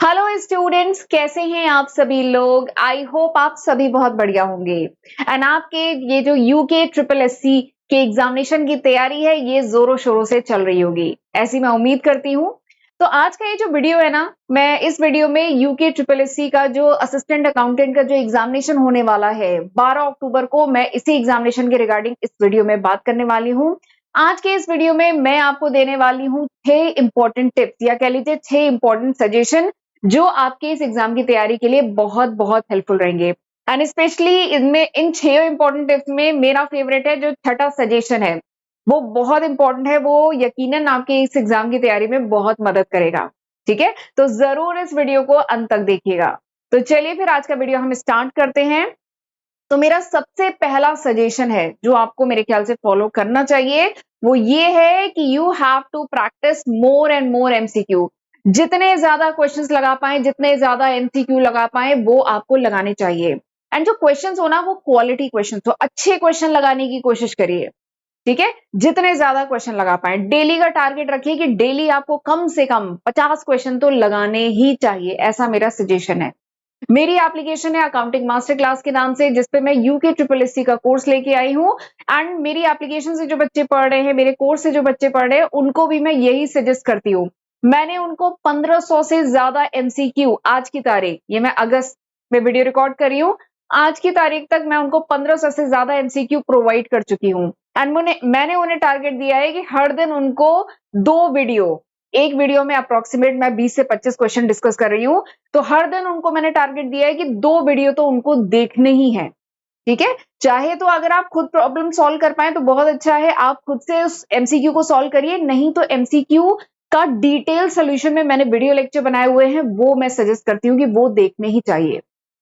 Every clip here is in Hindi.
हेलो स्टूडेंट्स, कैसे हैं आप सभी लोग। आई होप आप सभी बहुत बढ़िया होंगे एंड आपके ये जो यूके ट्रिपल एससी के एग्जामिनेशन की तैयारी है ये जोरों शोरों से चल रही होगी, ऐसी मैं उम्मीद करती हूँ। तो आज का ये जो वीडियो है ना, मैं इस वीडियो में यूके ट्रिपल एससी का जो असिस्टेंट अकाउंटेंट का जो एग्जामिनेशन होने वाला है 12 अक्टूबर को, मैं इसी एग्जामिनेशन के रिगार्डिंग इस वीडियो में बात करने वाली हूँ। आज के इस वीडियो में मैं आपको देने वाली हूँ 6 इंपॉर्टेंट टिप्स या कह लीजिए 6 इंपॉर्टेंट सजेशन जो आपके इस एग्जाम की तैयारी के लिए बहुत बहुत हेल्पफुल रहेंगे। एंड स्पेशली इनमें इन 6 इंपॉर्टेंट टिप्स में मेरा फेवरेट है जो छठा सजेशन है, वो बहुत इंपॉर्टेंट है। वो यकीनन आपके इस एग्जाम की तैयारी में बहुत मदद करेगा। ठीक है, तो जरूर इस वीडियो को अंत तक देखिएगा। तो चलिए फिर आज का वीडियो हम स्टार्ट करते हैं। तो मेरा सबसे पहला सजेशन है जो आपको मेरे ख्याल से फॉलो करना चाहिए, वो ये है कि you have to practise more and more MCQ. जितने ज्यादा क्वेश्चंस लगा पाए, जितने ज्यादा एमसीक्यू लगा पाए, वो आपको लगाने चाहिए। एंड जो क्वेश्चंस हो ना, वो क्वालिटी क्वेश्चंस हो, अच्छे क्वेश्चन लगाने की कोशिश करिए। ठीक है, जितने ज्यादा क्वेश्चन लगा पाए। डेली का टारगेट रखिए कि डेली आपको कम से कम 50 क्वेश्चन तो लगाने ही चाहिए, ऐसा मेरा सजेशन है। मेरी एप्लीकेशन है अकाउंटिंग मास्टर क्लास के नाम से, जिसपे मैं यूके ट्रिपल एससी का कोर्स लेके आई हूँ। एंड मेरी एप्लीकेशन से जो बच्चे पढ़ रहे हैं, मेरे कोर्स से जो बच्चे पढ़ रहे हैं, उनको भी मैं यही सजेस्ट करती हूँ। मैंने उनको 1500 से ज्यादा एमसीक्यू आज की तारीख, ये मैं अगस्त में वीडियो रिकॉर्ड कर रही हूँ, आज की तारीख तक मैं उनको 1500 से ज्यादा एमसीक्यू प्रोवाइड कर चुकी हूँ। एंड मैंने उन्हें टारगेट दिया है कि हर दिन उनको 2 वीडियो, एक वीडियो में अप्रोक्सीमेट मैं 20 से 25 क्वेश्चन डिस्कस कर रही हूँ, तो हर दिन उनको मैंने टारगेट दिया है कि 2 वीडियो तो उनको देखने ही है। ठीक है, चाहे तो अगर आप खुद प्रॉब्लम सॉल्व कर पाए तो बहुत अच्छा है, आप खुद से उस एमसीक्यू को सॉल्व करिए। नहीं तो एमसीक्यू का डिटेल सोल्यूशन में मैंने वीडियो लेक्चर बनाए हुए हैं, वो मैं सजेस्ट करती हूँ कि वो देखने ही चाहिए।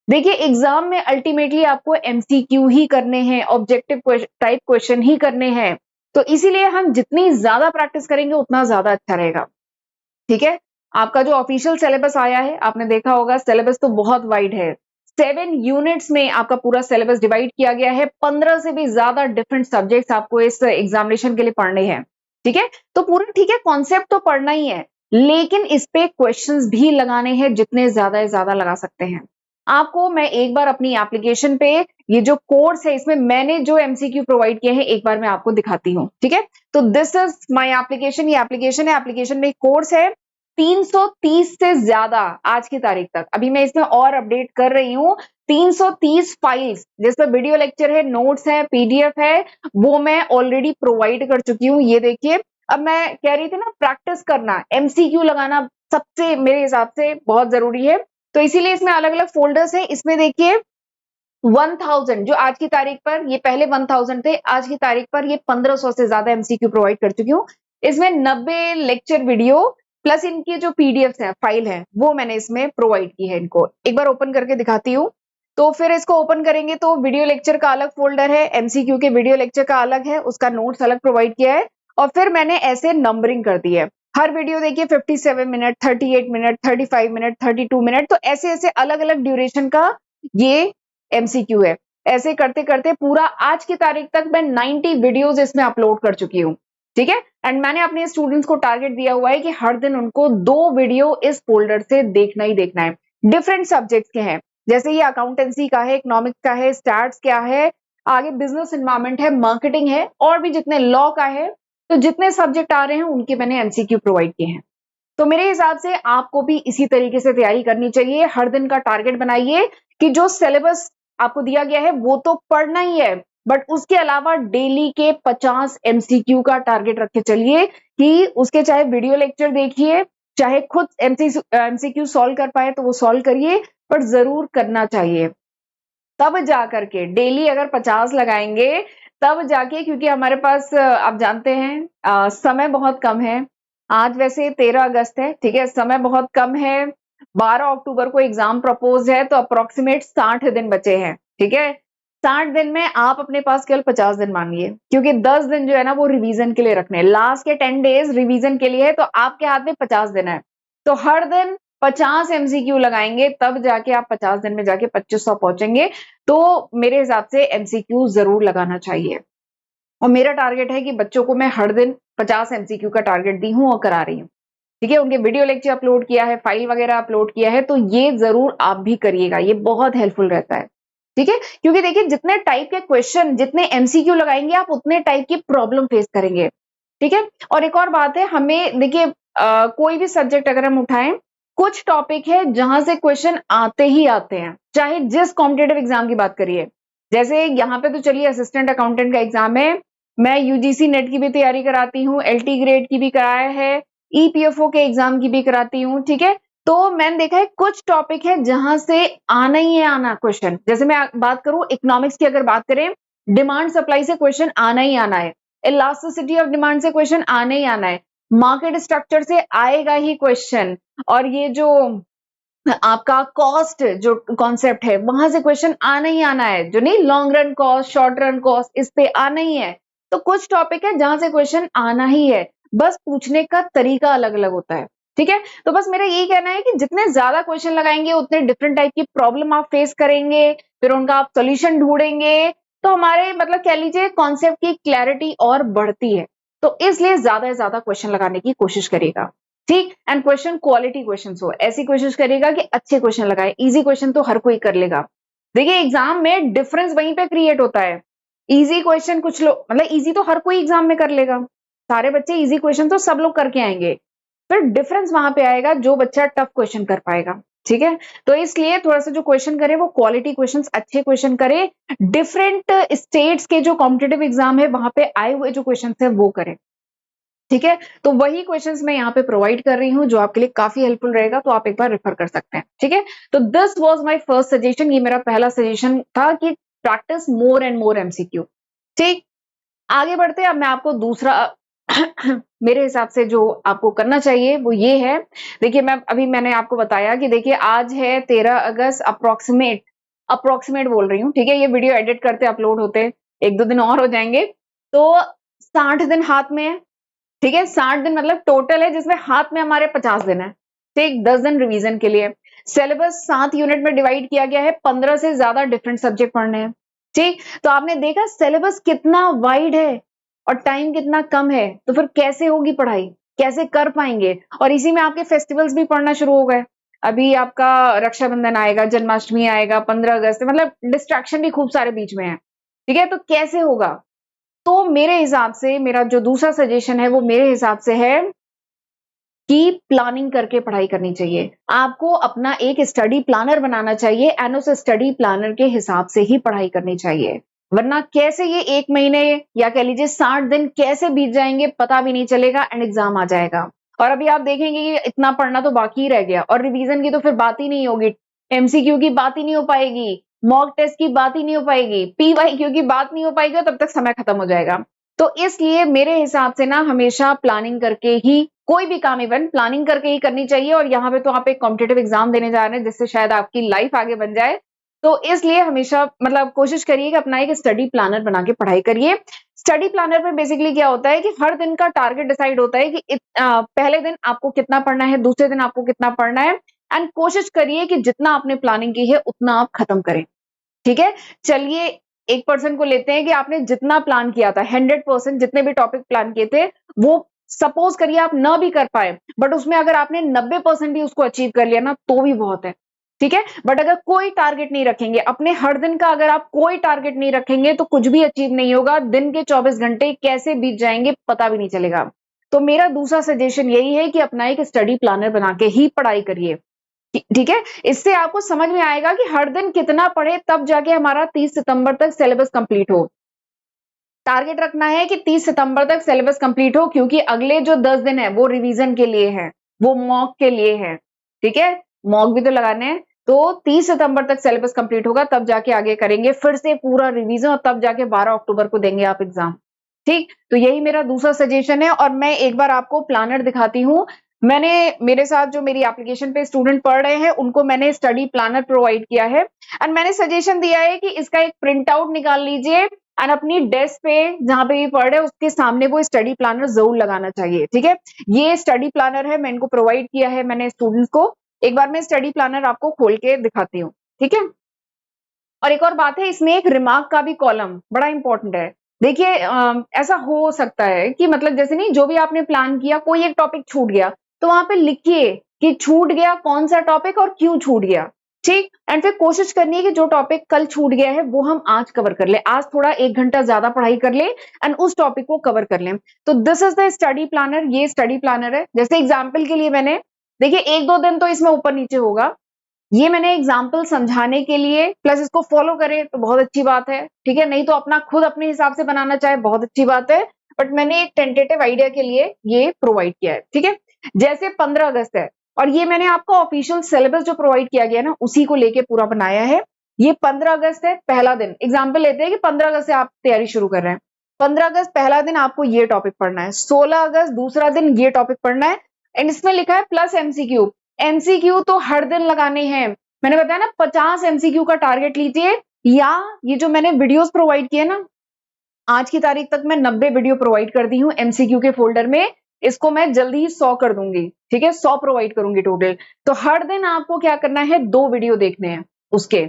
देखिए, एग्जाम में अल्टीमेटली आपको एमसीक्यू ही करने हैं, ऑब्जेक्टिव टाइप क्वेश्चन ही करने हैं। तो इसीलिए हम जितनी ज्यादा प्रैक्टिस करेंगे उतना ज्यादा अच्छा रहेगा। ठीक है, आपका जो ऑफिशियल सिलेबस आया है, आपने देखा होगा, सिलेबस तो बहुत वाइड है। 7 यूनिट्स में आपका पूरा सिलेबस डिवाइड किया गया है। 15 से भी ज्यादा डिफरेंट सब्जेक्ट्स आपको इस एग्जामिनेशन के लिए पढ़ने हैं। ठीक है, तो पूरा ठीक है, कॉन्सेप्ट तो पढ़ना ही है, लेकिन इस पे क्वेश्चंस भी लगाने हैं, जितने ज्यादा लगा सकते हैं। आपको मैं एक बार अपनी एप्लीकेशन पे, ये जो कोर्स है, इसमें मैंने जो एमसीक्यू प्रोवाइड किए हैं, एक बार मैं आपको दिखाती हूँ। ठीक है, तो दिस इज माय एप्लीकेशन, ये एप्लीकेशन है। एप्लीकेशन में एक कोर्स है, 330 से ज्यादा आज की तारीख तक, अभी मैं इसमें और अपडेट कर रही हूँ। 330 फाइल्स जिसमें वीडियो लेक्चर है, नोट्स है, पीडीएफ है, वो मैं ऑलरेडी प्रोवाइड कर चुकी हूँ। ये देखिए, अब मैं कह रही थी ना, प्रैक्टिस करना, एमसीक्यू लगाना सबसे मेरे हिसाब से बहुत जरूरी है। तो इसीलिए इसमें अलग अलग फोल्डर्स है। इसमें देखिए 1000, जो आज की तारीख पर, ये पहले 1000 थे, आज की तारीख पर ये 1500 से ज्यादा एमसीक्यू प्रोवाइड कर चुकी हूँ। इसमें 90 लेक्चर वीडियो प्लस इनकी जो पीडीएफ है, फाइल है, वो मैंने इसमें प्रोवाइड की है। इनको एक बार ओपन करके दिखाती हूँ। तो फिर इसको ओपन करेंगे तो वीडियो लेक्चर का अलग फोल्डर है, एमसीक्यू के वीडियो लेक्चर का अलग है, उसका नोट्स अलग प्रोवाइड किया है। और फिर मैंने ऐसे नंबरिंग कर दी है। हर वीडियो देखिए 57 मिनट, 38 मिनट, 35 मिनट, 32 मिनट, तो ऐसे ऐसे अलग अलग ड्यूरेशन का ये एमसीक्यू है। ऐसे करते करते पूरा आज की तारीख तक मैं 90 वीडियोस इसमें अपलोड कर चुकी हूँ। ठीक है, एंड मैंने अपने स्टूडेंट्स को टारगेट दिया हुआ है कि हर दिन उनको 2 वीडियो इस फोल्डर से देखना ही देखना है। डिफरेंट सब्जेक्ट्स के हैं, जैसे ये अकाउंटेंसी का है, इकोनॉमिक्स का है, स्टैट्स क्या है, आगे बिजनेस एनवायरमेंट है, मार्केटिंग है, और भी जितने लॉ का है, तो जितने सब्जेक्ट आ रहे हैं उनके मैंने एमसीक्यू प्रोवाइड किए हैं। तो मेरे हिसाब से आपको भी इसी तरीके से तैयारी करनी चाहिए। हर दिन का टारगेट बनाइए कि जो सिलेबस आपको दिया गया है वो तो पढ़ना ही है, बट उसके अलावा डेली के 50 एमसीक्यू का टारगेट रख के चलिए कि उसके चाहे वीडियो लेक्चर देखिए, चाहे खुद एमसीक्यू सॉल्व कर पाए तो वो सॉल्व करिए, पर जरूर करना चाहिए। तब जाकर के डेली अगर 50 लगाएंगे, तब जाके, क्योंकि हमारे पास आप जानते हैं समय बहुत कम है। आज वैसे 13 अगस्त है, ठीक है, समय बहुत कम है। 12 अक्टूबर को एग्जाम प्रपोज है, तो अप्रोक्सीमेट 60 दिन बचे हैं। ठीक है, 60 दिन में आप अपने पास केवल 50 दिन मांगिए, क्योंकि 10 दिन जो है ना वो रिवीजन के लिए रखने हैं। लास्ट के 10 डेज रिवीजन के लिए है, तो आपके हाथ में 50 दिन है। तो हर दिन 50 एमसीक्यू लगाएंगे, तब जाके आप 50 दिन में जाके 2500 पहुंचेंगे। तो मेरे हिसाब से एमसीक्यू जरूर लगाना चाहिए। और मेरा टारगेट है कि बच्चों को मैं हर दिन 50 एमसीक्यू का टारगेट दी हूं और करा रही हूं। ठीक है, उनके वीडियो लेक्चर अपलोड किया है, फाइल वगैरह अपलोड किया है, तो ये जरूर आप भी करिएगा, ये बहुत हेल्पफुल रहता है। ठीक है, क्योंकि देखिए जितने टाइप के क्वेश्चन, जितने एमसीक्यू लगाएंगे आप, उतने टाइप की प्रॉब्लम फेस करेंगे। ठीक है, और एक और बात है, हमें देखिए कोई भी सब्जेक्ट अगर हम उठाएं, कुछ टॉपिक है जहां से क्वेश्चन आते ही आते हैं, चाहे जिस कॉम्पिटेटिव एग्जाम की बात करिए। जैसे यहाँ पे तो चलिए असिस्टेंट अकाउंटेंट का एग्जाम है, मैं यूजीसी नेट की भी तैयारी कराती हूँ, एलटी ग्रेड की भी कराया है, ईपीएफओ के एग्जाम की भी कराती हूँ। ठीक है, तो मैंने देखा है कुछ टॉपिक है जहां से आना ही है आना क्वेश्चन। जैसे मैं बात करूं इकोनॉमिक्स की, अगर बात करें, डिमांड सप्लाई से क्वेश्चन आना ही आना है, इलास्टिसिटी ऑफ डिमांड से क्वेश्चन आना ही आना है, मार्केट स्ट्रक्चर से आएगा ही क्वेश्चन, और ये जो आपका कॉस्ट जो कॉन्सेप्ट है वहां से क्वेश्चन आना ही आना है, जो नहीं long run cost, short run cost, इस पे आना ही है। तो कुछ टॉपिक है जहां से क्वेश्चन आना ही है, बस पूछने का तरीका अलग अलग होता है। ठीक है, तो बस मेरा यही कहना है कि जितने ज्यादा क्वेश्चन लगाएंगे उतने डिफरेंट टाइप की प्रॉब्लम आप फेस करेंगे, फिर उनका आप सोल्यूशन ढूंढेंगे, तो हमारे मतलब कह लीजिए कॉन्सेप्ट की क्लैरिटी और बढ़ती है। तो इसलिए ज्यादा से ज्यादा क्वेश्चन लगाने की कोशिश करिएगा। ठीक, एंड क्वेश्चन क्वालिटी क्वेश्चन हो, ऐसी कोशिश करेगा कि अच्छे क्वेश्चन लगाए। इजी क्वेश्चन तो हर कोई कर लेगा। देखिए एग्जाम में डिफरेंस वहीं पे क्रिएट होता है। इजी क्वेश्चन कुछ लोग, मतलब इजी तो हर कोई एग्जाम में कर लेगा, सारे बच्चे इजी क्वेश्चन तो सब लोग करके आएंगे, फिर डिफरेंस वहां पे आएगा जो बच्चा टफ क्वेश्चन कर पाएगा। ठीक है, तो इसलिए थोड़ा सा जो क्वेश्चन करे वो क्वालिटी क्वेश्चन, अच्छे क्वेश्चन करे, डिफरेंट स्टेट्स के जो कॉम्पिटेटिव एग्जाम है वहां पे आए हुए जो क्वेश्चन है वो करे। ठीक है, तो वही क्वेश्चंस मैं यहाँ पे प्रोवाइड कर रही हूँ जो आपके लिए काफी हेल्पफुल रहेगा, तो आप एक बार रेफर कर सकते हैं। ठीक है, तो this was my first suggestion, ये मेरा पहला सजेशन था कि practice more and more MCQ. ठीक, आगे बढ़ते हैं, अब मैं आपको दूसरा मेरे हिसाब से जो आपको करना चाहिए वो ये है। देखिए मैंने आपको बताया कि देखिए आज है 13 अगस्त, अप्रोक्सीमेट बोल रही हूँ। ठीक है, ये वीडियो एडिट करते अपलोड होते 1-2 दिन और हो जाएंगे, तो 60 दिन हाथ में है। ठीक है, 60 दिन मतलब टोटल है, जिसमें हाथ में हमारे 50 दिन है। ठीक, 10 दिन रिवीजन के लिए। सिलेबस 7 यूनिट में डिवाइड किया गया है, 15 से ज्यादा डिफरेंट सब्जेक्ट पढ़ने हैं। ठीक, तो आपने देखा सिलेबस कितना वाइड है और टाइम कितना कम है, तो फिर कैसे होगी पढ़ाई, कैसे कर पाएंगे। और इसी में आपके फेस्टिवल्स भी पढ़ना शुरू हो गए, अभी आपका रक्षाबंधन आएगा, जन्माष्टमी आएगा, 15 अगस्त, मतलब डिस्ट्रैक्शन भी खूब सारे बीच में है। ठीक है, तो कैसे होगा। तो मेरे हिसाब से मेरा जो दूसरा सजेशन है वो मेरे हिसाब से है कि प्लानिंग करके पढ़ाई करनी चाहिए। आपको अपना एक स्टडी प्लानर बनाना चाहिए एंड उस स्टडी प्लानर के हिसाब से ही पढ़ाई करनी चाहिए, वरना कैसे ये 1 महीने या कह लीजिए 60 दिन कैसे बीत जाएंगे पता भी नहीं चलेगा एंड एग्जाम आ जाएगा। और अभी आप देखेंगे कि इतना पढ़ना तो बाकी ही रह गया, और रिवीजन की तो फिर बात ही नहीं होगी, एमसीक्यू की बात ही नहीं हो पाएगी, मॉक टेस्ट की बात ही नहीं हो पाएगी, पीवाईक्यू की बात नहीं हो पाएगी, तब तक समय खत्म हो जाएगा। तो इसलिए मेरे हिसाब से ना हमेशा प्लानिंग करके ही कोई भी काम, इवन प्लानिंग करके ही करनी चाहिए। और यहाँ पे तो आप एक कॉम्पिटेटिव एग्जाम देने जा रहे हैं जिससे शायद आपकी लाइफ आगे बन जाए, तो इसलिए हमेशा मतलब कोशिश करिए कि अपना एक स्टडी प्लानर बना के पढ़ाई करिए। स्टडी प्लानर में बेसिकली क्या होता है कि हर दिन का टारगेट डिसाइड होता है कि पहले दिन आपको कितना पढ़ना है, दूसरे दिन आपको कितना पढ़ना है, एंड कोशिश करिए कि जितना आपने प्लानिंग की है उतना आप खत्म करें। ठीक है, चलिए 1% को लेते हैं कि आपने जितना प्लान किया था, 100% जितने भी टॉपिक प्लान किए थे, वो सपोज करिए आप ना भी कर पाए, बट उसमें अगर आपने 90% भी उसको अचीव कर लिया ना तो भी बहुत है। ठीक है, बट अगर कोई टारगेट नहीं रखेंगे अपने हर दिन का, अगर आप कोई टारगेट नहीं रखेंगे तो कुछ भी अचीव नहीं होगा, दिन के 24 घंटे कैसे बीत जाएंगे पता भी नहीं चलेगा। तो मेरा दूसरा सजेशन यही है कि अपना एक स्टडी प्लानर बना के ही पढ़ाई करिए। ठीक है, इससे आपको समझ में आएगा कि हर दिन कितना पढ़े, तब जाके हमारा 30 सितंबर तक सिलेबस कंप्लीट हो। टारगेट रखना है कि 30 सितंबर तक सिलेबस कंप्लीट हो, क्योंकि अगले जो 10 दिन है वो रिवीजन के लिए है, वो मॉक के लिए है। ठीक है, मॉक भी तो लगाने हैं, तो 30 सितंबर तक सिलेबस कंप्लीट होगा, तब जाके आगे करेंगे फिर से पूरा रिवीजन, और तब जाके 12 अक्टूबर को देंगे आप एग्जाम। ठीक, तो यही मेरा दूसरा सजेशन है। और मैं एक बार आपको प्लानर दिखाती हूँ, मैंने मेरे साथ जो मेरी एप्लीकेशन पे स्टूडेंट पढ़ रहे हैं उनको मैंने स्टडी प्लानर प्रोवाइड किया है, एंड मैंने सजेशन दिया है कि इसका एक प्रिंट आउट निकाल लीजिए एंड अपनी डेस्क पे जहां पे भी पढ़ रहे हैं उसके सामने वो स्टडी प्लानर जरूर लगाना चाहिए। ठीक है, ये स्टडी प्लानर है, मैं इनको प्रोवाइड किया है मैंने स्टूडेंट्स को। एक बार मैं स्टडी प्लानर आपको खोल के दिखाती हूँ। ठीक है, और एक और बात है, इसमें एक रिमार्क का भी कॉलम बड़ा इंपॉर्टेंट है। देखिए ऐसा हो सकता है कि मतलब जैसे नहीं, जो भी आपने प्लान किया कोई एक टॉपिक छूट गया, तो वहां पे लिखिए कि छूट गया कौन सा टॉपिक और क्यों छूट गया, ठीक। एंड फिर कोशिश करनी है कि जो टॉपिक कल छूट गया है वो हम आज कवर कर ले, आज थोड़ा 1 घंटा ज्यादा पढ़ाई कर ले एंड उस टॉपिक को कवर कर लें। तो this is the study planner, ये स्टडी प्लानर है। जैसे एग्जाम्पल के लिए मैंने, देखिए 1-2 दिन तो इसमें ऊपर नीचे होगा, ये मैंने एग्जाम्पल समझाने के लिए, प्लस इसको फॉलो करें तो बहुत अच्छी बात है, ठीक है। नहीं तो अपना खुद अपने हिसाब से बनाना चाहे बहुत अच्छी बात है, बट मैंने एक टेंटेटिव आइडिया के लिए ये प्रोवाइड किया है, ठीक है। जैसे 15 अगस्त है और ये मैंने आपको ऑफिशियल सिलेबस जो प्रोवाइड किया गया ना उसी को लेके पूरा बनाया है। ये 15 अगस्त है पहला दिन, एग्जाम्पल लेते हैं कि 15 अगस्त से आप तैयारी शुरू कर रहे हैं। 15 अगस्त पहला दिन आपको ये टॉपिक पढ़ना है, 16 अगस्त दूसरा दिन ये टॉपिक पढ़ना है, एंड इसमें लिखा है प्लस एमसीक्यू। एमसीक्यू तो हर दिन लगाने हैं, मैंने बताया ना 50 एमसीक्यू का टारगेट लीजिए, या ये जो मैंने वीडियोस प्रोवाइड किए ना, आज की तारीख तक मैं 90 वीडियो प्रोवाइड कर दी हूँ एमसीक्यू के फोल्डर में, इसको मैं जल्दी ही 100 कर दूंगी, ठीक है, 100 प्रोवाइड करूंगी टोटल। तो हर दिन आपको क्या करना है, 2 वीडियो देखने हैं उसके,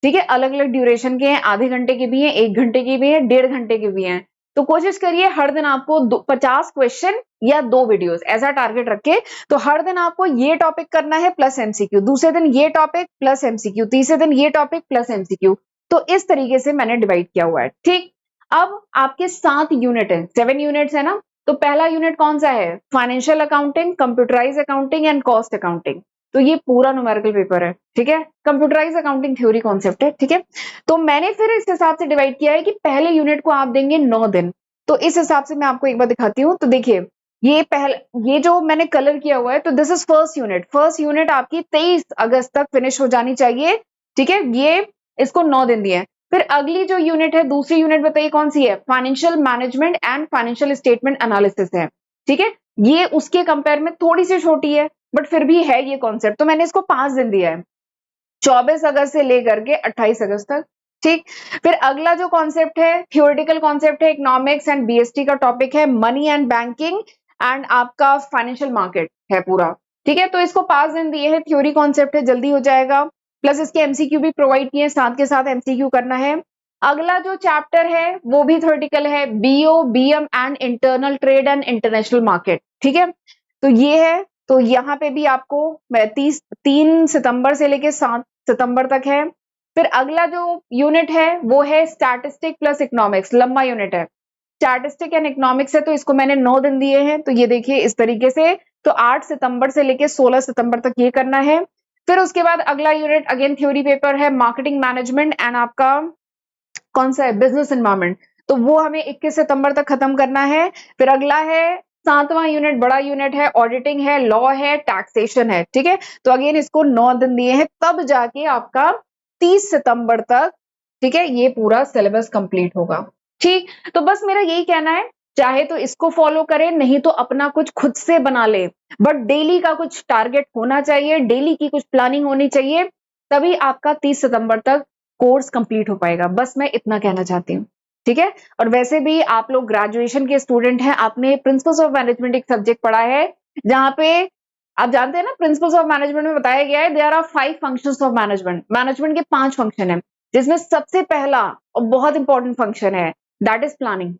ठीक है, अलग अलग ड्यूरेशन के हैं, आधे घंटे के भी हैं, 1 घंटे के भी हैं, 1.5 घंटे के भी हैं। तो कोशिश करिए हर दिन आपको 50 क्वेश्चन या 2 वीडियोस ऐसा टारगेट रखे। तो हर दिन आपको ये टॉपिक करना है प्लस एमसीक्यू, दूसरे दिन ये टॉपिक प्लस एमसीक्यू, तीसरे दिन ये टॉपिक प्लस एमसीक्यू। तो इस तरीके से मैंने डिवाइड किया हुआ है, ठीक। अब आपके 7 यूनिट है, 7 यूनिट्स है ना। तो पहला यूनिट कौन सा है, financial accounting, computerise accounting and cost accounting. तो ये पूरा न्यूमेरिकल पेपर है, ठीक है। कंप्यूटराइज अकाउंटिंग थ्योरी कॉन्सेप्ट है, ठीक है। तो मैंने फिर इस हिसाब से डिवाइड किया है कि पहले यूनिट को आप देंगे 9 दिन। तो इस हिसाब से मैं आपको एक बार दिखाती हूँ। तो देखिए ये जो मैंने कलर किया हुआ है, तो this is first unit. First unit आपकी 23 अगस्त तक फिनिश हो जानी चाहिए, ठीक है। ये इसको 9 दिन दिए हैं। फिर अगली जो यूनिट है, दूसरी यूनिट बताइए कौन सी है, financial management and financial statement analysis है, ठीक है। ये उसके कंपेयर में थोड़ी सी छोटी है, बट फिर भी है ये कॉन्सेप्ट। तो मैंने इसको 5 दिन दिया है, 24 अगस्त से लेकर के 28 अगस्त तक, ठीक। फिर अगला जो कॉन्सेप्ट है, थियोरेटिकल कॉन्सेप्ट है, इकोनॉमिक्स एंड बीएसटी का टॉपिक है, मनी एंड बैंकिंग एंड आपका फाइनेंशियल मार्केट है पूरा, ठीक है। तो इसको 5 दिन दिए हैं, थ्योरी कॉन्सेप्ट है, जल्दी हो जाएगा, प्लस इसके एमसीक्यू भी प्रोवाइड किए, साथ के साथ एमसीक्यू करना है। अगला जो चैप्टर है वो भी थ्योरेटिकल है, BO BM and internal trade and international market, ठीक है। तो ये है, तो यहाँ पे भी आपको 3 सितंबर से लेके 7 सितंबर तक है। फिर अगला जो यूनिट है वो है स्टैटिस्टिक प्लस इकोनॉमिक्स, लंबा यूनिट है, स्टैटिस्टिक एंड इकोनॉमिक्स है। तो इसको मैंने 9 दिन दिए हैं, तो ये देखिए इस तरीके से। तो 8 सितंबर से लेके 16 सितंबर तक ये करना है। फिर उसके बाद अगला यूनिट अगेन थ्योरी पेपर है, मार्केटिंग मैनेजमेंट एंड आपका कौन सा है, बिजनेस एनवायरनमेंट। तो वो हमें 21 सितंबर तक खत्म करना है। फिर अगला है 7वां यूनिट, बड़ा यूनिट है, ऑडिटिंग है, लॉ है, टैक्सेशन है, ठीक है। तो अगेन इसको 9 दिन दिए हैं, तब जाके आपका 30 सितंबर तक, ठीक है, ये पूरा सिलेबस कंप्लीट होगा, ठीक। तो बस मेरा यही कहना है, चाहे तो इसको फॉलो करें, नहीं तो अपना कुछ खुद से बना ले, बट डेली का कुछ टारगेट होना चाहिए, डेली की कुछ प्लानिंग होनी चाहिए, तभी आपका 30 सितंबर तक कोर्स कंप्लीट हो पाएगा। बस मैं इतना कहना चाहती हूँ, ठीक है। और वैसे भी आप लोग ग्रेजुएशन के स्टूडेंट हैं, आपने प्रिंसिपल्स ऑफ मैनेजमेंट एक सब्जेक्ट पढ़ा है, जहां पे आप जानते हैं ना, प्रिंसिपल्स ऑफ मैनेजमेंट में बताया गया है there are 5 functions of management. Management के 5 फंक्शन है, जिसमें सबसे पहला और बहुत इंपॉर्टेंट फंक्शन है, दैट इज प्लानिंग।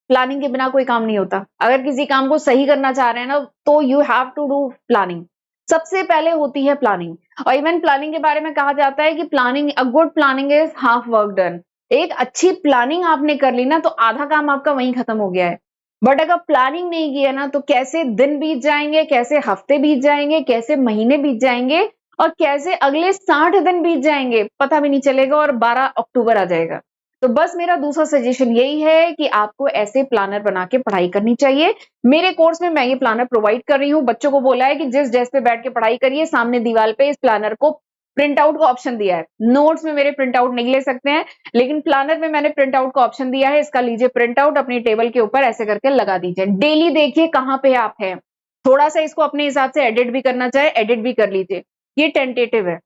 प्लानिंग के बिना कोई काम नहीं होता। अगर किसी काम को सही करना चाह रहे हैं ना, तो you have to do planning. सबसे पहले होती है प्लानिंग। और इवन प्लानिंग के बारे में कहा जाता है कि planning, a good planning is half work done. एक अच्छी प्लानिंग आपने कर ली ना, तो आधा काम आपका वहीं खत्म हो गया है। बट अगर प्लानिंग नहीं किया ना, तो कैसे दिन बीत जाएंगे, कैसे हफ्ते बीत जाएंगे, कैसे महीने बीत जाएंगे, और कैसे अगले 60 दिन बीत जाएंगे, पता भी नहीं चलेगा, और 12 अक्टूबर आ जाएगा। तो बस मेरा दूसरा सजेशन यही है कि आपको ऐसे प्लानर बना के पढ़ाई करनी चाहिए। मेरे कोर्स में मैं ये प्लानर प्रोवाइड कर रही हूँ। बच्चों को बोला है कि जिस डेस्क पे बैठ के पढ़ाई करिए, सामने दीवार पे इस प्लानर को प्रिंट आउट का ऑप्शन दिया है। नोट्स में मेरे प्रिंट आउट नहीं ले सकते हैं, लेकिन प्लानर में मैंने प्रिंट आउट का ऑप्शन दिया है। इसका लीजिए प्रिंट आउट, अपनी टेबल के ऊपर ऐसे करके लगा दीजिए। डेली देखिए कहाँ पे आप हैं, थोड़ा सा इसको अपने हिसाब से एडिट भी करना चाहे एडिट भी कर लीजिए। ये टेंटेटिव है,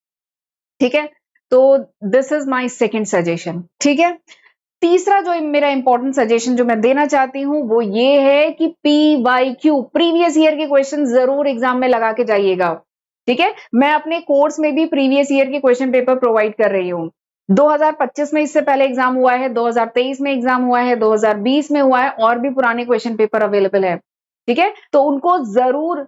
ठीक है। तो this is my second suggestion, ठीक है। तीसरा जो मेरा इंपॉर्टेंट सजेशन जो मैं देना चाहती हूं वो ये है कि PYQ, प्रीवियस ईयर के क्वेश्चन जरूर एग्जाम में लगा के जाइएगा, ठीक है। मैं अपने कोर्स में भी प्रीवियस ईयर के क्वेश्चन पेपर प्रोवाइड कर रही हूँ। 2025 में इससे पहले एग्जाम हुआ है, 2023 में एग्जाम हुआ है, 2020 में हुआ है, और भी पुराने क्वेश्चन पेपर अवेलेबल है, ठीक है। तो उनको जरूर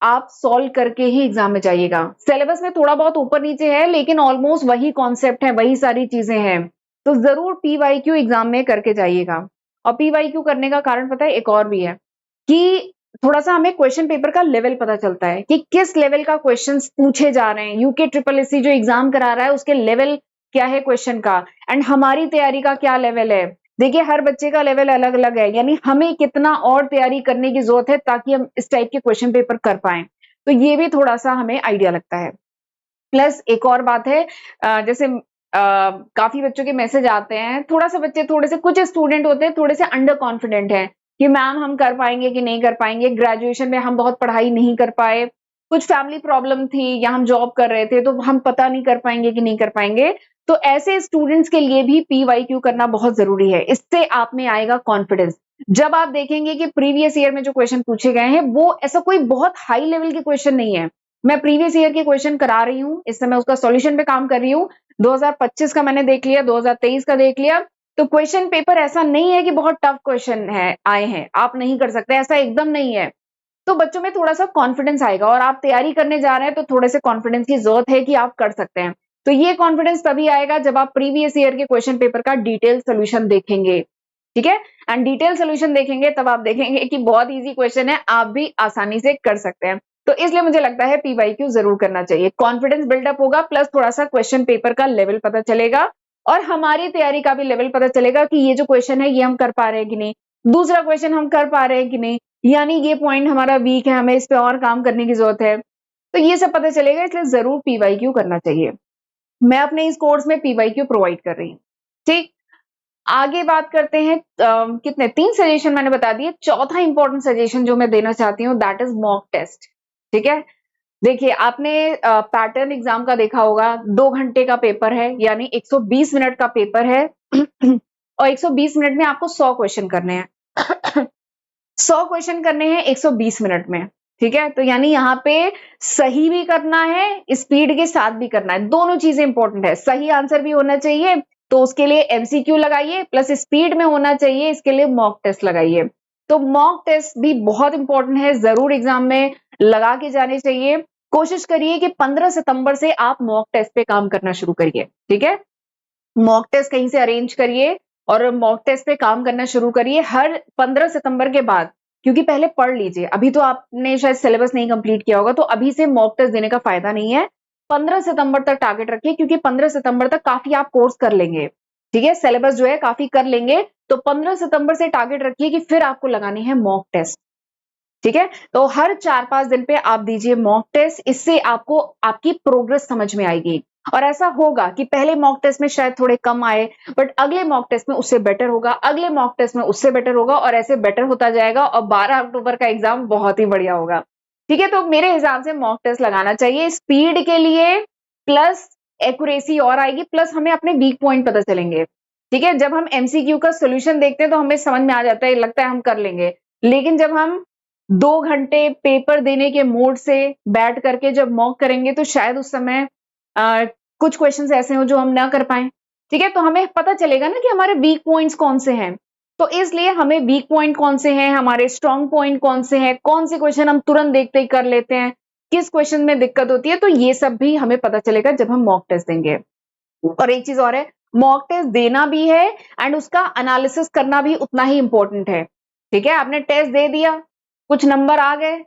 आप सॉल्व करके ही एग्जाम में जाइएगा। सिलेबस में थोड़ा बहुत ऊपर नीचे है, लेकिन ऑलमोस्ट वही कॉन्सेप्ट है, वही सारी चीजें हैं। तो जरूर पीवाईक्यू एग्जाम में करके जाइएगा। और पीवाईक्यू करने का कारण पता है एक और भी है कि थोड़ा सा हमें क्वेश्चन पेपर का लेवल पता चलता है कि किस लेवल का क्वेश्चंस पूछे जा रहे हैं। यूके ट्रिपल एससी जो एग्जाम करा रहा है उसके लेवल क्या है क्वेश्चन का, एंड हमारी तैयारी का क्या लेवल है। देखिए हर बच्चे का लेवल अलग अलग है, यानी हमें कितना और तैयारी करने की जरूरत है ताकि हम इस टाइप के क्वेश्चन पेपर कर पाए। तो ये भी थोड़ा सा हमें आइडिया लगता है। प्लस एक और बात है, जैसे काफी बच्चों के मैसेज आते हैं, थोड़ा सा बच्चे थोड़े से, कुछ स्टूडेंट होते हैं थोड़े से अंडर कॉन्फिडेंट हैं कि मैम हम कर पाएंगे कि नहीं कर पाएंगे, ग्रेजुएशन में हम बहुत पढ़ाई नहीं कर पाए, कुछ फैमिली प्रॉब्लम थी या हम जॉब कर रहे थे तो हम पता नहीं कर पाएंगे कि नहीं कर पाएंगे। तो ऐसे स्टूडेंट्स के लिए भी पीवाईक्यू करना बहुत जरूरी है। इससे आप में आएगा कॉन्फिडेंस। जब आप देखेंगे कि प्रीवियस ईयर में जो क्वेश्चन पूछे गए हैं वो ऐसा कोई बहुत हाई लेवल के क्वेश्चन नहीं है। मैं प्रीवियस ईयर के क्वेश्चन करा रही हूँ, इस समय उसका सॉल्यूशन पे काम कर रही हूँ। 2025 का मैंने देख लिया, 2023 का देख लिया। तो क्वेश्चन पेपर ऐसा नहीं है कि बहुत टफ क्वेश्चन है आए हैं, आप नहीं कर सकते, ऐसा एकदम नहीं है। तो बच्चों में थोड़ा सा कॉन्फिडेंस आएगा, और आप तैयारी करने जा रहे हैं तो थोड़े से कॉन्फिडेंस की जरूरत है कि आप कर सकते हैं। तो ये कॉन्फिडेंस तभी आएगा जब आप प्रीवियस ईयर के क्वेश्चन पेपर का डिटेल सोल्यूशन देखेंगे। ठीक है, एंड डिटेल सोल्यूशन देखेंगे तब आप देखेंगे कि बहुत इजी क्वेश्चन है, आप भी आसानी से कर सकते हैं। तो इसलिए मुझे लगता है पीवाईक्यू जरूर करना चाहिए। कॉन्फिडेंस बिल्डअप होगा, प्लस थोड़ा सा क्वेश्चन पेपर का लेवल पता चलेगा, और हमारी तैयारी का भी लेवल पता चलेगा कि ये जो क्वेश्चन है ये हम कर पा रहे हैं कि नहीं, दूसरा क्वेश्चन हम कर पा रहे हैं कि नहीं, यानी ये पॉइंट हमारा वीक है, हमें इस पे और काम करने की जरूरत है। तो ये सब पता चलेगा, इसलिए जरूर पीवाईक्यू करना चाहिए। मैं अपने इस कोर्स में पीवाईक्यू प्रोवाइड कर रही हूँ। ठीक, आगे बात करते हैं। कितने 3 सजेशन मैंने बता दिए। चौथा इंपॉर्टेंट सजेशन जो मैं देना चाहती हूँ दैट इज मॉक टेस्ट। ठीक है, देखिए आपने पैटर्न एग्जाम का देखा होगा, 2 घंटे का पेपर है, यानी 120 मिनट का पेपर है और 120 मिनट में आपको 100 क्वेश्चन करने हैं 100 क्वेश्चन करने हैं 120 मिनट में। ठीक है, तो यानी यहाँ पे सही भी करना है, स्पीड के साथ भी करना है, दोनों चीजें इंपॉर्टेंट है। सही आंसर भी होना चाहिए तो उसके लिए एमसीक्यू लगाइए, प्लस स्पीड में होना चाहिए, इसके लिए मॉक टेस्ट लगाइए। तो मॉक टेस्ट भी बहुत इंपॉर्टेंट है, जरूर एग्जाम में लगा के जाने चाहिए। कोशिश करिए कि 15 सितंबर से आप मॉक टेस्ट पे काम करना शुरू करिए। ठीक है, मॉक टेस्ट कहीं से अरेंज करिए और मॉक टेस्ट पे काम करना शुरू करिए हर 15 सितंबर के बाद, क्योंकि पहले पढ़ लीजिए। अभी तो आपने शायद सिलेबस नहीं कंप्लीट किया होगा, तो अभी से मॉक टेस्ट देने का फायदा नहीं है। 15 सितंबर तक टारगेट रखिए, क्योंकि 15 सितंबर तक काफी आप कोर्स कर लेंगे। ठीक है, सिलेबस जो है काफी कर लेंगे, तो 15 सितंबर से टारगेट रखिए कि फिर आपको लगानी है मॉक टेस्ट। ठीक है, तो हर 4-5 दिन पे आप दीजिए मॉक टेस्ट, इससे आपको आपकी प्रोग्रेस समझ में आएगी। और ऐसा होगा कि पहले मॉक टेस्ट में शायद थोड़े कम आए, बट अगले मॉक टेस्ट में उससे बेटर होगा, अगले मॉक टेस्ट में उससे बेटर होगा, और ऐसे बेटर होता जाएगा, और 12 अक्टूबर का एग्जाम बहुत ही बढ़िया होगा। ठीक है, तो मेरे हिसाब से मॉक टेस्ट लगाना चाहिए स्पीड के लिए, प्लस एक्यूरेसी और आएगी, प्लस हमें अपने वीक पॉइंट पता चलेंगे। ठीक है, जब हम एमसीक्यू का सोल्यूशन देखते हैं तो हमें समझ में आ जाता है, लगता है हम कर लेंगे, लेकिन जब हम 2 घंटे पेपर देने के मोड से बैठ करके जब मॉक करेंगे तो शायद उस समय कुछ क्वेश्चंस ऐसे हो जो हम ना कर पाए। ठीक है, तो हमें पता चलेगा ना कि हमारे वीक पॉइंट्स कौन से हैं। तो इसलिए हमें वीक पॉइंट कौन से हैं, हमारे स्ट्रॉन्ग पॉइंट कौन से हैं, कौन से क्वेश्चन हम तुरंत देखते ही कर लेते हैं, किस क्वेश्चन में दिक्कत होती है, तो ये सब भी हमें पता चलेगा जब हम मॉक टेस्ट देंगे। और एक चीज और है, मॉक टेस्ट देना भी है एंड उसका एनालिसिस करना भी उतना ही इंपॉर्टेंट है। ठीक है, आपने टेस्ट दे दिया, कुछ नंबर आ गए,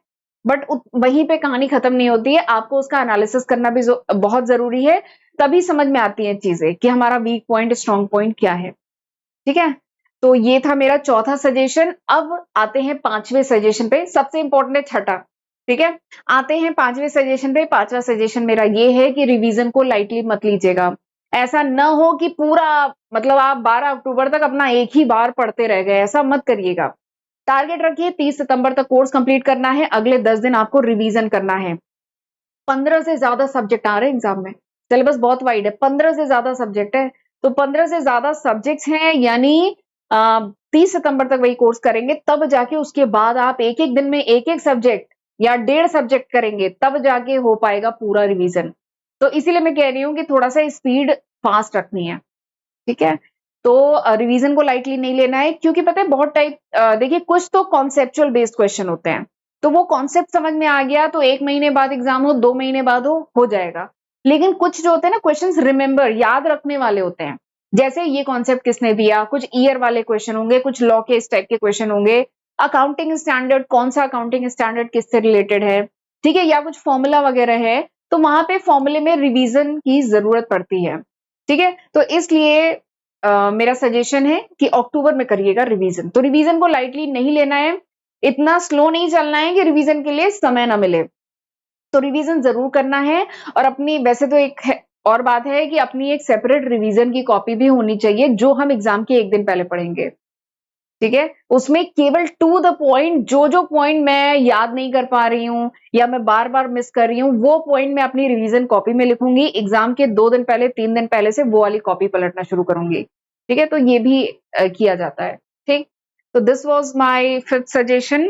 बट वहीं पे कहानी खत्म नहीं होती है, आपको उसका एनालिसिस करना भी बहुत जरूरी है। तभी समझ में आती है चीजें कि हमारा वीक पॉइंट स्ट्रॉन्ग पॉइंट क्या है। ठीक है, तो ये था मेरा चौथा सजेशन। अब आते हैं 5वें सजेशन पे, सबसे इंपॉर्टेंट है छठा। ठीक है, आते हैं 5वें सजेशन पे। 5वां सजेशन मेरा ये है कि रिवीजन को लाइटली मत लीजिएगा। ऐसा न हो कि पूरा मतलब आप 12 अक्टूबर तक अपना एक ही बार पढ़ते रह गए, ऐसा मत करिएगा। टारगेट रखिए 30 सितंबर तक कोर्स कंप्लीट करना है, अगले 10 दिन आपको रिवीजन करना है। 15 से ज्यादा सब्जेक्ट आ रहे हैं एग्जाम में, सिलेबस बहुत वाइड है, 15 से ज्यादा सब्जेक्ट है, तो 15 से ज्यादा सब्जेक्ट्स हैं, यानी 30 सितंबर तक वही कोर्स करेंगे, तब जाके उसके बाद आप एक एक दिन में एक एक सब्जेक्ट या 1.5 सब्जेक्ट करेंगे, तब जाके हो पाएगा पूरा रिवीजन। तो इसीलिए मैं कह रही हूँ कि थोड़ा सा स्पीड फास्ट रखनी है। ठीक है, तो रिवीजन को लाइटली नहीं लेना है, क्योंकि पता है बहुत टाइप, देखिए कुछ तो कॉन्सेप्चुअल बेस्ड क्वेश्चन होते हैं, तो वो कॉन्सेप्ट समझ में आ गया तो 1 महीने बाद एग्जाम हो, 2 महीने बाद हो जाएगा। लेकिन कुछ जो होते हैं ना क्वेश्चंस रिमेंबर याद रखने वाले होते हैं, जैसे ये कॉन्सेप्ट किसने दिया, कुछ ईयर वाले क्वेश्चन होंगे, कुछ लॉ के इस टाइप के क्वेश्चन होंगे, अकाउंटिंग स्टैंडर्ड, कौन सा अकाउंटिंग स्टैंडर्ड किससे रिलेटेड है, ठीक है, या कुछ फॉर्मूला वगैरह है, तो वहां पे फॉर्मूले में रिवीजन की जरूरत पड़ती है, ठीक है। तो इसलिए मेरा सजेशन है कि अक्टूबर में करिएगा रिवीजन। तो रिवीजन को लाइटली नहीं लेना है, इतना स्लो नहीं चलना है कि रिवीजन के लिए समय ना मिले, तो रिवीजन जरूर करना है। और अपनी वैसे तो एक और बात है कि अपनी एक सेपरेट रिवीजन की कॉपी भी होनी चाहिए जो हम एग्जाम के एक दिन पहले पढ़ेंगे, ठीक है। उसमें केवल टू द पॉइंट, जो पॉइंट मैं याद नहीं कर पा रही हूँ या मैं बार बार मिस कर रही हूँ, वो पॉइंट मैं अपनी रिवीजन कॉपी में लिखूंगी। एग्जाम के 2 दिन पहले 3 दिन पहले से वो वाली कॉपी पलटना शुरू करूंगी, ठीक है। तो ये भी किया जाता है, ठीक। तो this was my 5th suggestion.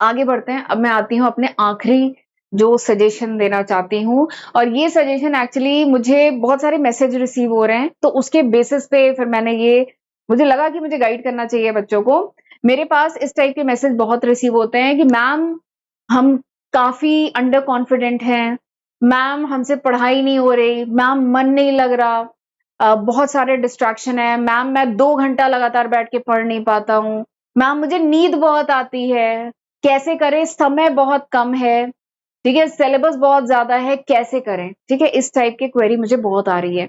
आगे बढ़ते हैं। अब मैं आती हूँ अपने आखिरी जो सजेशन देना चाहती हूँ, और ये सजेशन एक्चुअली मुझे बहुत सारे मैसेज रिसीव हो रहे हैं, तो उसके बेसिस पे फिर मैंने ये, मुझे लगा कि मुझे गाइड करना चाहिए बच्चों को। मेरे पास इस टाइप के मैसेज बहुत रिसीव होते हैं कि मैम हम काफी अंडर कॉन्फिडेंट हैं, मैम हमसे पढ़ाई नहीं हो रही, मैम मन नहीं लग रहा, बहुत सारे डिस्ट्रैक्शन है, मैम मैं 2 घंटा लगातार बैठ के पढ़ नहीं पाता हूँ, मैम मुझे नींद बहुत आती है, कैसे करें, समय बहुत कम है, ठीक है, सिलेबस बहुत ज्यादा है, कैसे करें, ठीक है। इस टाइप की क्वेरी मुझे बहुत आ रही है।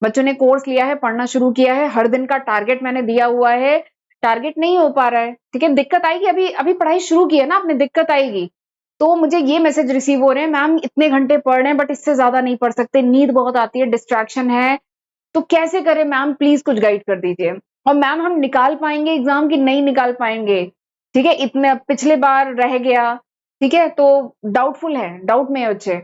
बच्चों ने कोर्स लिया है, पढ़ना शुरू किया है, हर दिन का टारगेट मैंने दिया हुआ है, टारगेट नहीं हो पा रहा है, ठीक है, दिक्कत आएगी। अभी अभी पढ़ाई शुरू की है ना आपने, दिक्कत आएगी। तो मुझे ये मैसेज रिसीव हो रहे हैं, मैम इतने घंटे पढ़ रहे हैं बट इससे ज्यादा नहीं पढ़ सकते, नींद बहुत आती है, डिस्ट्रैक्शन है, तो कैसे करें मैम, प्लीज कुछ गाइड कर दीजिए। और मैम हम निकाल पाएंगे एग्जाम की नहीं निकाल पाएंगे, ठीक है, इतने पिछले बार रह गया, ठीक है, तो डाउटफुल है, डाउट में है बच्चे।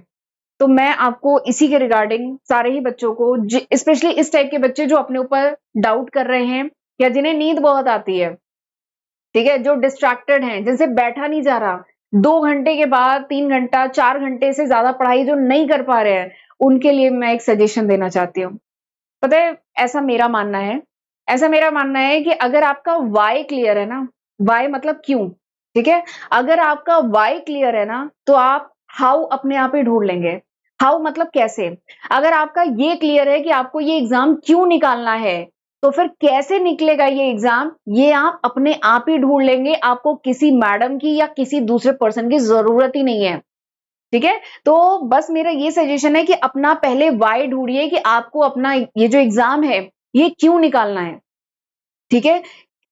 तो मैं आपको इसी के रिगार्डिंग सारे ही बच्चों को, स्पेशली इस टाइप के बच्चे जो अपने ऊपर डाउट कर रहे हैं या जिन्हें नींद बहुत आती है, ठीक है, जो डिस्ट्रैक्टेड हैं, जिनसे बैठा नहीं जा रहा, 2 घंटे के बाद 3 घंटा 4 घंटे से ज्यादा पढ़ाई जो नहीं कर पा रहे हैं, उनके लिए मैं एक सजेशन देना चाहती हूँ। पता है, ऐसा मेरा मानना है कि अगर आपका वाई क्लियर है ना, वाई मतलब क्यों, ठीक है, अगर आपका वाई क्लियर है ना, तो आप हाउ अपने आप ही ढूंढ लेंगे। हाउ मतलब कैसे, अगर आपका ये क्लियर है कि आपको ये एग्जाम क्यों निकालना है, तो फिर कैसे निकलेगा ये एग्जाम, ये आप अपने आप ही ढूंढ लेंगे। आपको किसी मैडम की या किसी दूसरे पर्सन की जरूरत ही नहीं है, ठीक है। तो बस मेरा ये सजेशन है कि अपना पहले वाई ढूंढिए कि आपको अपना ये जो एग्जाम है ये क्यों निकालना है, ठीक है।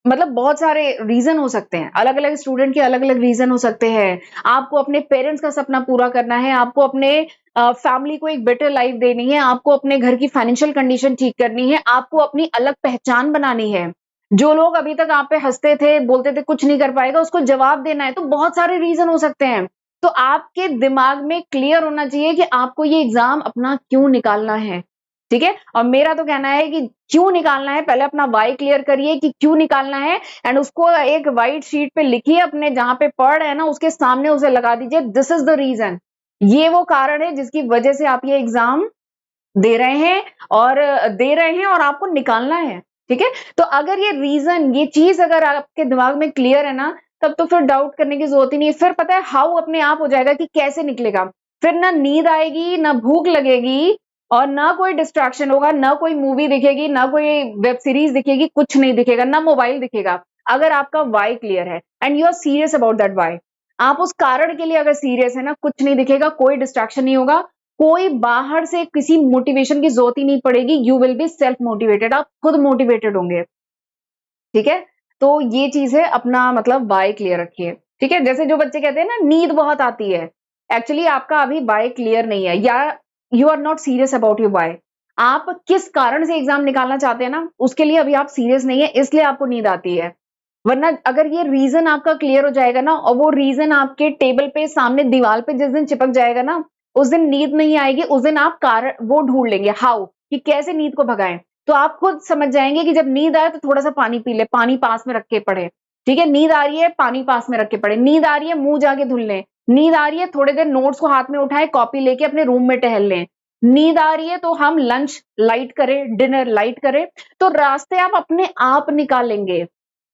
मतलब बहुत सारे रीजन हो सकते हैं, अलग अलग स्टूडेंट के अलग अलग रीजन हो सकते हैं। आपको अपने पेरेंट्स का सपना पूरा करना है, आपको अपने फैमिली को एक बेटर लाइफ देनी है, आपको अपने घर की फाइनेंशियल कंडीशन ठीक करनी है, आपको अपनी अलग पहचान बनानी है। जो लोग अभी तक आप पे हंसते थे, बोलते थे कुछ नहीं कर पाएगा, उसको जवाब देना है। तो बहुत सारे रीजन हो सकते हैं। तो आपके दिमाग में क्लियर होना चाहिए कि आपको ये एग्जाम अपना क्यों निकालना है, ठीक है। और मेरा तो कहना है कि क्यों निकालना है, पहले अपना वाई क्लियर करिए कि क्यों निकालना है, एंड उसको एक व्हाइट शीट पे लिखिए, अपने जहां पे पढ़ रहे हैं ना उसके सामने उसे लगा दीजिए, दिस इज द रीजन, ये वो कारण है जिसकी वजह से आप ये एग्जाम दे रहे हैं, और आपको निकालना है, ठीक है। तो अगर ये रीजन, ये चीज अगर आपके दिमाग में क्लियर है ना, तब तो फिर डाउट करने की जरूरत ही नहीं है। फिर पता है हाउ अपने आप हो जाएगा कि कैसे निकलेगा। फिर ना नींद आएगी, ना भूख लगेगी, और ना कोई डिस्ट्रैक्शन होगा, ना कोई मूवी दिखेगी, ना कोई वेब सीरीज दिखेगी, कुछ नहीं दिखेगा, ना मोबाइल दिखेगा। अगर आपका वाई क्लियर है and you are serious about that why, आप उस कारण के लिए अगर सीरियस है ना, कुछ नहीं दिखेगा, कोई डिस्ट्रैक्शन नहीं होगा, कोई बाहर से किसी मोटिवेशन की जरूरत ही नहीं पड़ेगी, you will be self motivated, आप खुद मोटिवेटेड होंगे, ठीक है। तो ये चीज है, अपना मतलब वाई क्लियर रखिए, ठीक है। जैसे जो बच्चे कहते हैं ना नींद बहुत आती है, एक्चुअली आपका अभी वाई क्लियर नहीं है, या you are not serious about your why. आप किस कारण से एग्जाम निकालना चाहते हैं ना, उसके लिए अभी आप सीरियस नहीं है, इसलिए आपको नींद आती है। वरना अगर ये रीजन आपका क्लियर हो जाएगा ना, और वो रीजन आपके टेबल पे सामने दीवार पे जिस दिन चिपक जाएगा ना, उस दिन नींद नहीं आएगी, उस दिन आप कारण वो ढूंढ लेंगे, हाउ, कि कैसे नींद को भगाएं। तो आप खुद समझ जाएंगे कि जब नींद आए तो थोड़ा सा पानी पी ले, पानी पास में रख के पढ़े, ठीक है। नींद आ रही है, पानी पास में रख के पढ़े, नींद आ रही है, मुंह जाके धुल लें, नींद आ रही है, थोड़ी देर नोट्स को हाथ में उठाए, कॉपी लेके अपने रूम में टहल लें, नींद आ रही है तो हम लंच लाइट करें, डिनर लाइट करें। तो रास्ते आप अपने आप निकालेंगे,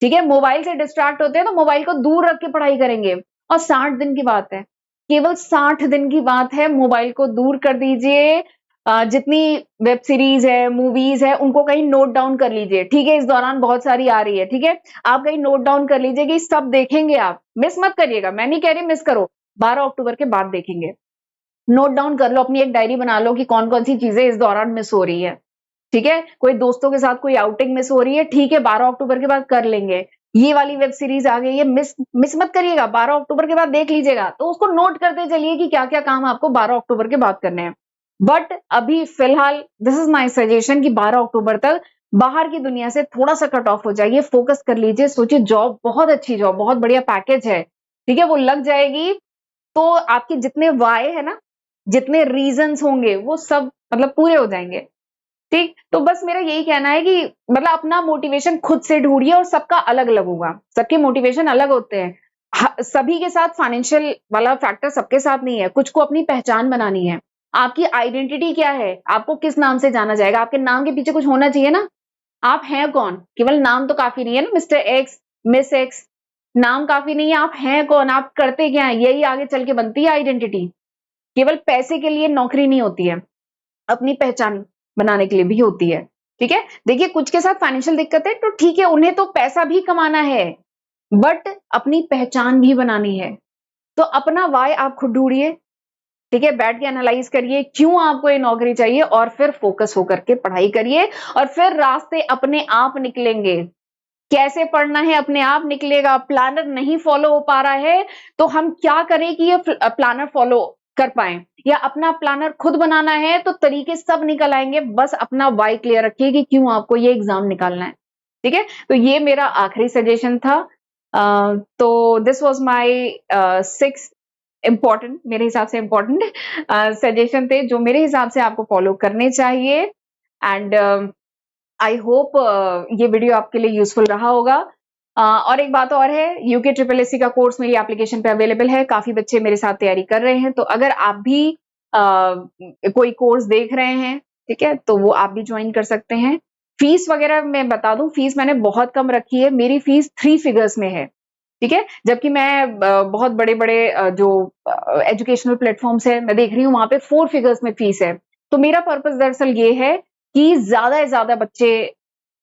ठीक है। मोबाइल से डिस्ट्रैक्ट होते हैं तो मोबाइल को दूर रख के पढ़ाई करेंगे, और 60 दिन की बात है, केवल 60 दिन की बात है। मोबाइल को दूर कर दीजिए, जितनी वेब सीरीज है, मूवीज है, उनको कहीं नोट डाउन कर लीजिए, ठीक है। इस दौरान बहुत सारी आ रही है, ठीक है, आप कहीं नोट डाउन कर लीजिए कि सब देखेंगे, आप मिस मत करिएगा। मैं नहीं कह रही मिस करो, 12 अक्टूबर के बाद देखेंगे। नोट डाउन कर लो, अपनी एक डायरी बना लो कि कौन कौन सी चीजें इस दौरान मिस हो रही है, ठीक है। कोई दोस्तों के साथ कोई आउटिंग मिस हो रही है, ठीक है, 12 अक्टूबर के बाद कर लेंगे। ये वाली वेब सीरीज आ गई है, मिस मत करिएगा, 12 अक्टूबर के बाद देख लीजिएगा। तो उसको नोट करते चलिए कि क्या क्या काम आपको 12 अक्टूबर के बाद करने हैं। बट अभी फिलहाल दिस इज माय सजेशन कि 12 अक्टूबर तक बाहर की दुनिया से थोड़ा सा कट ऑफ हो जाइए, फोकस कर लीजिए, सोचिए जॉब, बहुत अच्छी जॉब, बहुत बढ़िया पैकेज है, ठीक है, वो लग जाएगी तो आपके जितने वाई है ना, जितने रीजंस होंगे वो सब मतलब पूरे हो जाएंगे, ठीक। तो बस मेरा यही कहना है कि मतलब अपना मोटिवेशन खुद से ढूंढिए, और सबका अलग अलग होगा, सबके मोटिवेशन अलग होते हैं। सभी के साथ फाइनेंशियल वाला फैक्टर सबके साथ नहीं है, कुछ को अपनी पहचान बनानी है। आपकी आइडेंटिटी क्या है, आपको किस नाम से जाना जाएगा, आपके नाम के पीछे कुछ होना चाहिए ना। आप हैं कौन, केवल नाम तो काफी नहीं है ना, मिस्टर एक्स, मिस एक्स, नाम काफी नहीं है, आप हैं कौन, आप करते क्या है, यही आगे चल के बनती है आइडेंटिटी। केवल पैसे के लिए नौकरी नहीं होती है, अपनी पहचान बनाने के लिए भी होती है, ठीक है। देखिए कुछ के साथ फाइनेंशियल दिक्कत है तो ठीक है, उन्हें तो पैसा भी कमाना है, बट अपनी पहचान भी बनानी है। तो अपना वाई आप खुद ढूंढिए, ठीक है, बैठ के एनालाइज करिए क्यों आपको ये नौकरी चाहिए, और फिर फोकस होकर के पढ़ाई करिए, और फिर रास्ते अपने आप निकलेंगे। कैसे पढ़ना है अपने आप निकलेगा। प्लानर नहीं फॉलो हो पा रहा है तो हम क्या करें कि ये प्लानर फॉलो कर पाए, या अपना प्लानर खुद बनाना है तो तरीके सब निकल आएंगे। बस अपना वाई क्लियर रखिए कि क्यों आपको ये एग्जाम निकालना है, ठीक है। तो ये मेरा आखिरी सजेशन था। तो दिस वाज माय 6 इंपॉर्टेंट, मेरे हिसाब से इंपॉर्टेंट सजेशन थे जो मेरे हिसाब से आपको फॉलो करने चाहिए। एंड आई होप ये वीडियो आपके लिए यूजफुल रहा होगा। और एक बात और है, यूके ट्रिपल एससी का कोर्स मेरी एप्लीकेशन पे अवेलेबल है, काफी बच्चे मेरे साथ तैयारी कर रहे हैं, तो अगर आप भी कोई कोर्स देख रहे हैं, ठीक है, तो वो आप भी ज्वाइन कर सकते हैं। फीस वगैरह मैं बता दूं, फीस मैंने बहुत कम रखी है, मेरी फीस 3 फिगर्स में है, ठीक है। जबकि मैं बहुत बड़े बड़े जो एजुकेशनल प्लेटफॉर्म्स है मैं देख रही हूँ, वहां पे 4 फिगर्स में फीस है। तो मेरा पर्पस दरअसल ये है कि ज्यादा से ज्यादा बच्चे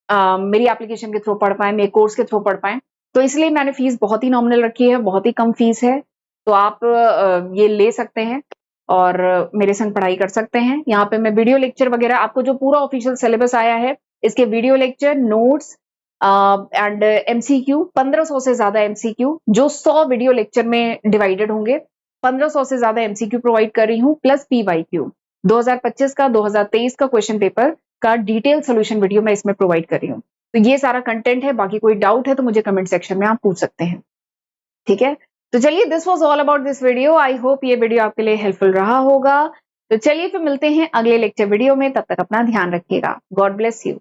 मेरी एप्लीकेशन के थ्रू पढ़ पाए, मेरे कोर्स के थ्रू पढ़ पाए, तो इसलिए मैंने फीस बहुत ही नॉमिनल रखी है, बहुत ही कम फीस है। तो आप ये ले सकते हैं और मेरे संग पढ़ाई कर सकते हैं। यहाँ पे मैं वीडियो लेक्चर वगैरह, आपको जो पूरा ऑफिशियल सिलेबस आया है, इसके video lecture, notes and MCQ, 1500 से ज्यादा एमसीक्यू जो 100 वीडियो लेक्चर में डिवाइडेड होंगे, 1500 से ज्यादा एमसीक्यू प्रोवाइड कर रही हूँ, प्लस पीवाईक्यू। 2025 का, 2023 का क्वेश्चन पेपर का डिटेल सोल्यूशन वीडियो मैं इसमें प्रोवाइड कर रही हूँ। तो ये सारा कंटेंट है, बाकी कोई डाउट है तो मुझे कमेंट सेक्शन में आप पूछ सकते हैं, ठीक है। तो चलिए, this was all about this video. I hope ये वीडियो आपके लिए हेल्पफुल रहा होगा। तो चलिए फिर मिलते हैं अगले लेक्चर वीडियो में, तब तक अपना ध्यान रखिएगा। God bless you.